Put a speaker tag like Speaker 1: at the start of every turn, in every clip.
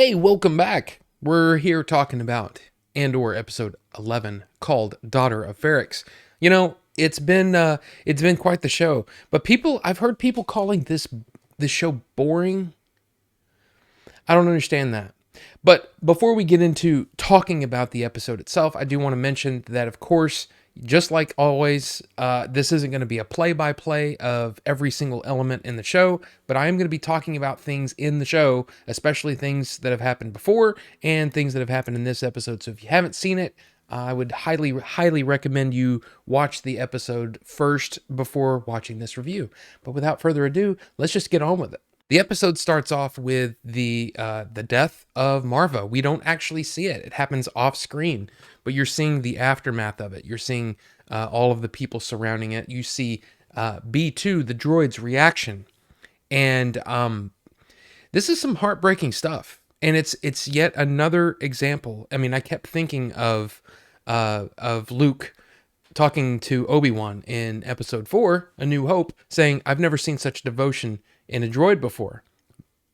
Speaker 1: Hey, welcome back. We're here talking about Andor episode 11 called Daughter of Ferrix. It's been quite the show, but I've heard people calling this show boring. I don't understand that. But before we get into talking about the episode itself, I do want to mention that, of course, just like always, this isn't going to be a play-by-play of every single element in the show, but I am going to be talking about things in the show, especially things that have happened before and things that have happened in this episode. So if you haven't seen it, I would highly, highly recommend you watch the episode first before watching this review. But without further ado, let's just get on with it. The episode starts off with the death of Marva. We don't actually see it; it happens off screen, but you're seeing the aftermath of it. You're seeing all of the people surrounding it. You see B2, the droid's reaction, and this is some heartbreaking stuff. And it's yet another example. I mean, I kept thinking of Luke talking to Obi-Wan in episode 4, A New Hope, saying, "I've never seen such devotion in a droid before."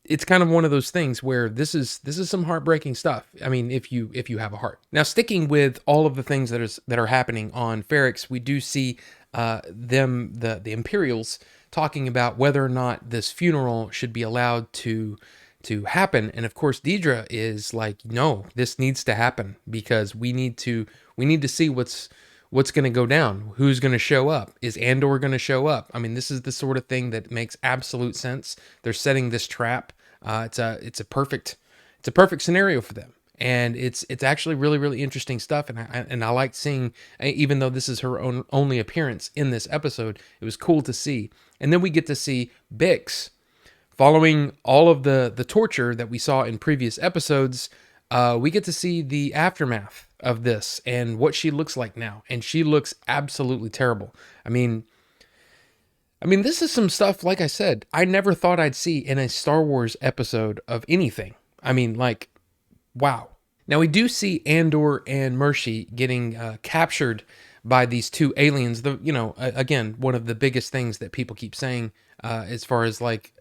Speaker 1: It's kind of one of those things where this is some heartbreaking stuff. I mean, if you have a heart. Now, sticking with all of the things that are happening on Ferrix, we do see the Imperials talking about whether or not this funeral should be allowed to happen. And of course, Deidre is like, "No, this needs to happen because we need to see what's going to go down. Who's going to show up? Is Andor going to show up?" I mean, this is the sort of thing that makes absolute sense. They're setting this trap. It's a perfect scenario for them, and it's actually really, really interesting stuff. And I like seeing, even though this is her only appearance in this episode, it was cool to see. And then we get to see Bix following all of the torture that we saw in previous episodes. We get to see the aftermath of this and what she looks like now, and she looks absolutely terrible. I mean, this is some stuff, like I said, I never thought I'd see in a Star Wars episode of anything. I mean, like, wow. Now, we do see Andor and Mercy getting captured by these two aliens. Again, one of the biggest things that people keep saying as far as like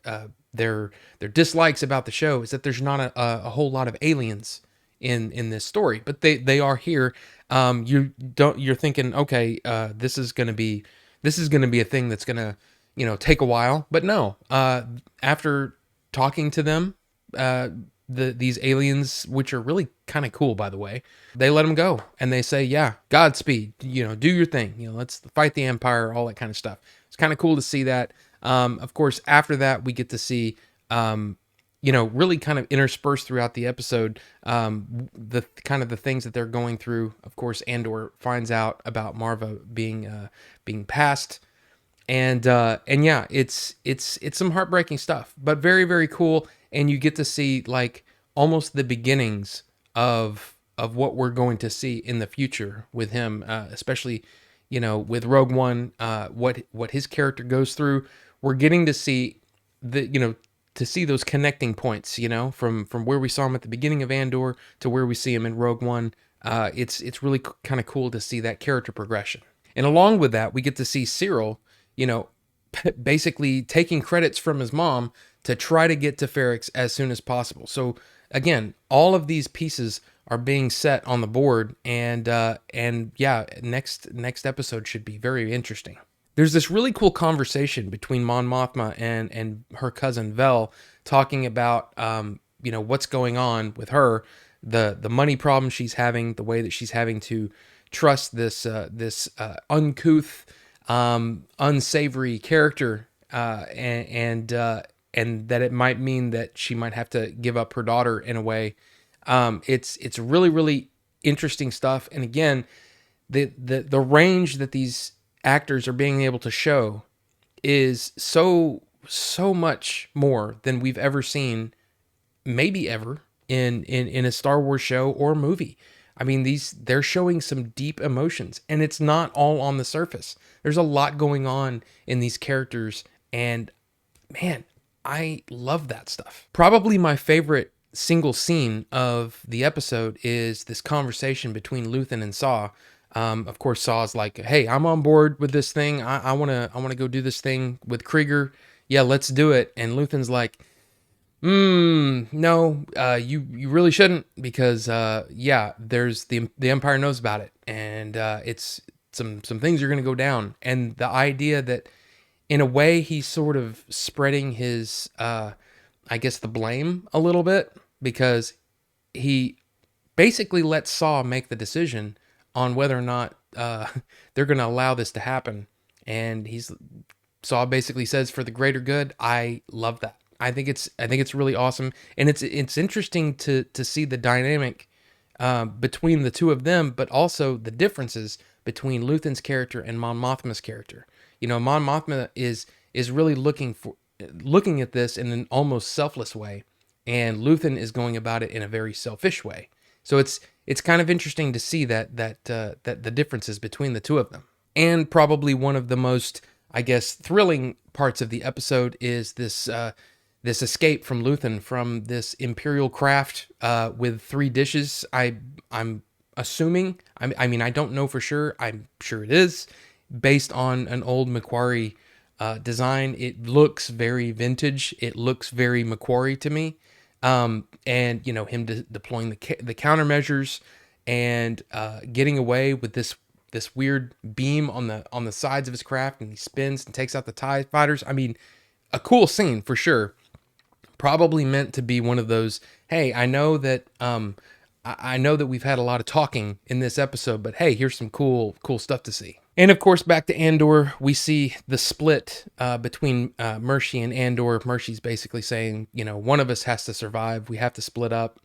Speaker 1: their dislikes about the show is that there's not a whole lot of aliens in this story, but they are here. You're thinking, okay, this is gonna be a thing that's gonna take a while, but no. After talking to them, these aliens, which are really kind of cool, by the way, they let them go and they say, "Yeah, Godspeed. Do your thing. Let's fight the Empire." All that kind of stuff. It's kind of cool to see that. Of course, after that, we get to see, really kind of interspersed throughout the episode, the kind of the things that they're going through. Of course, Andor finds out about Marva being passed, and yeah, it's some heartbreaking stuff, but very, very cool. And you get to see like almost the beginnings of what we're going to see in the future with him, especially with Rogue One, what his character goes through. We're getting to see to see those connecting points, from where we saw him at the beginning of Andor to where we see him in Rogue One. It's really kind of cool to see that character progression. And along with that, we get to see Cyril, basically taking credits from his mom to try to get to Ferrix as soon as possible. So again, all of these pieces are being set on the board, and yeah, next episode should be very interesting. There's this really cool conversation between Mon Mothma and her cousin Vel, talking about what's going on with her, the money problem she's having, the way that she's having to trust this uncouth, unsavory character, and that it might mean that she might have to give up her daughter in a way. It's really, really interesting stuff. And again, the range that these actors are being able to show is so much more than we've ever seen, maybe ever, in a Star Wars show or movie. I mean, they're showing some deep emotions, and it's not all on the surface. There's a lot going on in these characters, and man, I love that stuff. Probably my favorite single scene of the episode is this conversation between Luthen and Saw. Of course, Saw's like, "Hey, I'm on board with this thing. I wanna go do this thing with Krieger. Yeah, let's do it." And Luthen's like, No, you really shouldn't, because yeah, there's the Empire knows about it, and it's some things are going to go down, and the idea that in a way he's sort of spreading his I guess the blame a little bit, because he basically lets Saw make the decision on whether or not they're going to allow this to happen, and he's Saw basically says, for the greater good. I love that. I think it's really awesome, and it's interesting to see the dynamic between the two of them, but also the differences between Luthen's character and Mon Mothma's character. Mon Mothma is really looking at this in an almost selfless way, and Luthen is going about it in a very selfish way. So it's kind of interesting to see that the differences between the two of them. And probably one of the most, I guess, thrilling parts of the episode is this escape from Luthen from this Imperial craft with three dishes. I'm assuming. I mean, I don't know for sure. I'm sure it is based on an old Macquarie design. It looks very vintage. It looks very Macquarie to me. And him deploying the countermeasures and getting away with this weird beam on the sides of his craft, and he spins and takes out the TIE fighters. I mean, a cool scene for sure. Probably meant to be one of those, hey, I know that I know that we've had a lot of talking in this episode, but hey, here's some cool stuff to see. And of course, back to Andor, we see the split between Mercy and Andor. Mercy's basically saying, one of us has to survive. We have to split up.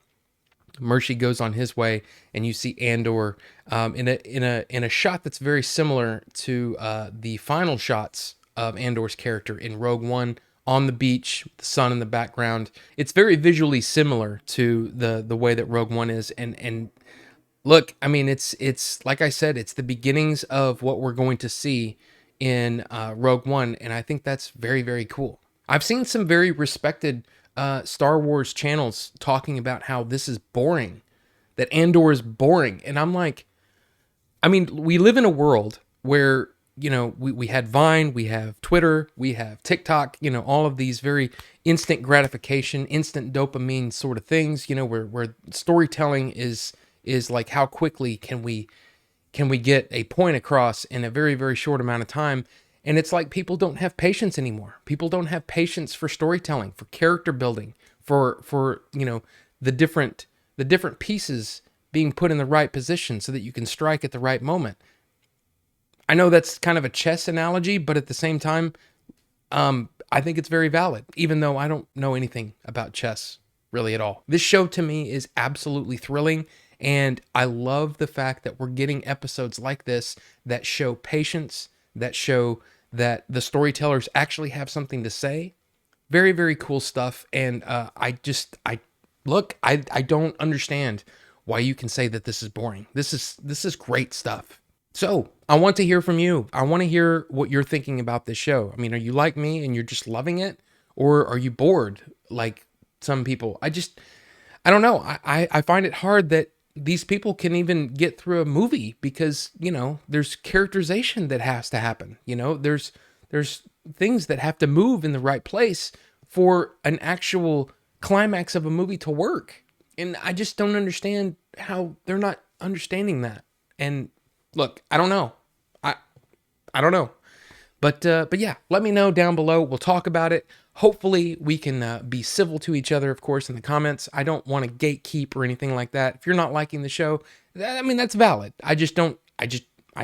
Speaker 1: Mercy goes on his way, and you see Andor in a shot that's very similar to the final shots of Andor's character in Rogue One, on the beach, the sun in the background. It's very visually similar to the way that Rogue One is, and look, I mean, it's like I said, it's the beginnings of what we're going to see in Rogue One, and I think that's very, very cool. I've seen some very respected Star Wars channels talking about how this is boring, that Andor is boring, and I'm like, I mean, we live in a world where we had Vine, we have Twitter, we have TikTok, all of these very instant gratification, instant dopamine sort of things, where storytelling is like, how quickly can we get a point across in a very, very short amount of time. And it's like people don't have patience anymore. People don't have patience for storytelling, for character building, for the different pieces being put in the right position so that you can strike at the right moment. I know that's kind of a chess analogy, but at the same time, I think it's very valid, even though I don't know anything about chess really at all. This show to me is absolutely thrilling, and I love the fact that we're getting episodes like this that show patience, that show that the storytellers actually have something to say. Very, very cool stuff. And I don't understand why you can say that this is boring. This is great stuff. So I want to hear from you. I want to hear what you're thinking about this show. I mean, are you like me and you're just loving it? Or are you bored like some people? I don't know. I find it hard that these people can even get through a movie because, there's characterization that has to happen. There's things that have to move in the right place for an actual climax of a movie to work. And I just don't understand how they're not understanding that. And look, I don't know. I don't know. But yeah, let me know down below. We'll talk about it. Hopefully we can be civil to each other, of course, in the comments. I don't want to gatekeep or anything like that. If you're not liking the show, that's valid. I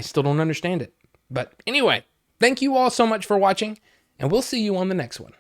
Speaker 1: still don't understand it. But anyway, thank you all so much for watching, and we'll see you on the next one.